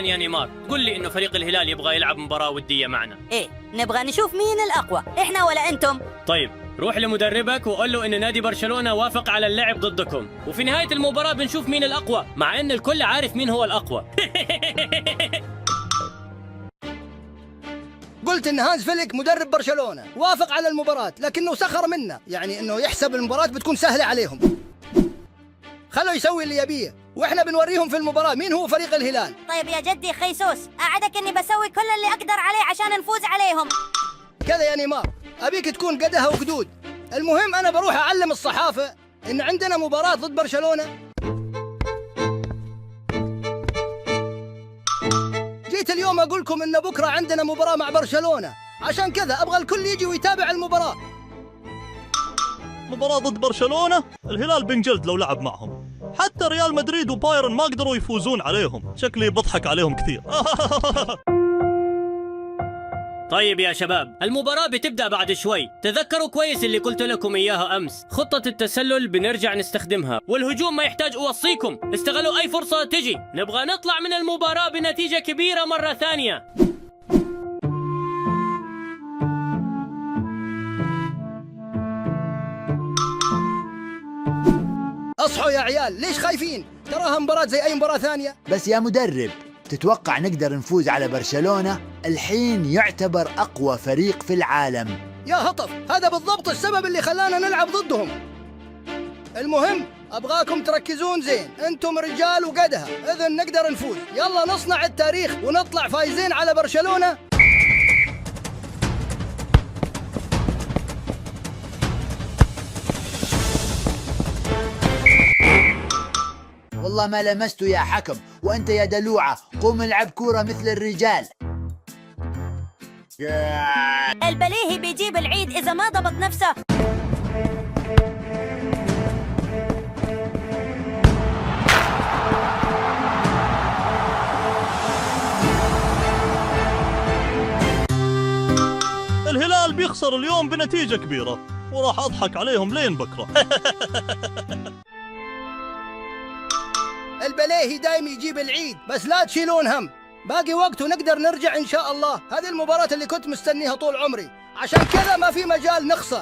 يا نيمار، قل لي إنه فريق الهلال يبغى يلعب مباراة ودية معنا. إيه، نبغى نشوف مين الأقوى، إحنا ولا أنتم؟ طيب روح لمدربك وقول له إن نادي برشلونة وافق على اللعب ضدكم، وفي نهاية المباراة بنشوف مين الأقوى، مع إن الكل عارف مين هو الأقوى. قلت ان هانز فليك مدرب برشلونة وافق على المباراة، لكنه سخر منا، يعني انه يحسب المباراة بتكون سهلة عليهم. خلوا يسوي اللي يبيه، واحنا بنوريهم في المباراة مين هو فريق الهلال. طيب يا جدي خيسوس، أعدك إني بسوي كل اللي أقدر عليه عشان نفوز عليهم. كذا يا نيمار، ابيك تكون قدها وقدود. المهم انا بروح اعلم الصحافة ان عندنا مباراة ضد برشلونة. جيت اليوم اقول لكم ان بكرة عندنا مباراة مع برشلونة، عشان كذا ابغى الكل يجي ويتابع المباراة. مباراة ضد برشلونة؟ الهلال بنجلد لو لعب معهم. حتى ريال مدريد وبايرن ما قدروا يفوزون عليهم. شكلي بضحك عليهم كثير. طيب يا شباب، المباراة بتبدأ بعد شوي. تذكروا كويس اللي قلت لكم إياها أمس، خطة التسلل بنرجع نستخدمها، والهجوم ما يحتاج أوصيكم، استغلوا أي فرصة تجي. نبغى نطلع من المباراة بنتيجة كبيرة مرة ثانية. اصحوا يا عيال، ليش خايفين؟ تراها مباراة زي اي مباراة ثانية. بس يا مدرب، تتوقع نقدر نفوز على برشلونة؟ الحين يعتبر أقوى فريق في العالم. يا هطف، هذا بالضبط السبب اللي خلانا نلعب ضدهم. المهم ابغاكم تركزون زين، انتم رجال وقدها، اذن نقدر نفوز. يلا نصنع التاريخ ونطلع فايزين على برشلونة. والله ما لمسته يا حكم، وأنت يا دلوعة قوم العب كورة مثل الرجال. البليهي بيجيب العيد إذا ما ضبط نفسه. الهلال بيخسر اليوم بنتيجة كبيرة، وراح أضحك عليهم لين بكرة. البليهي دايم يجيب العيد، بس لا تشيلون هم، باقي وقت ونقدر نرجع إن شاء الله. هذه المباراة اللي كنت مستنيها طول عمري، عشان كذا ما في مجال نخسر.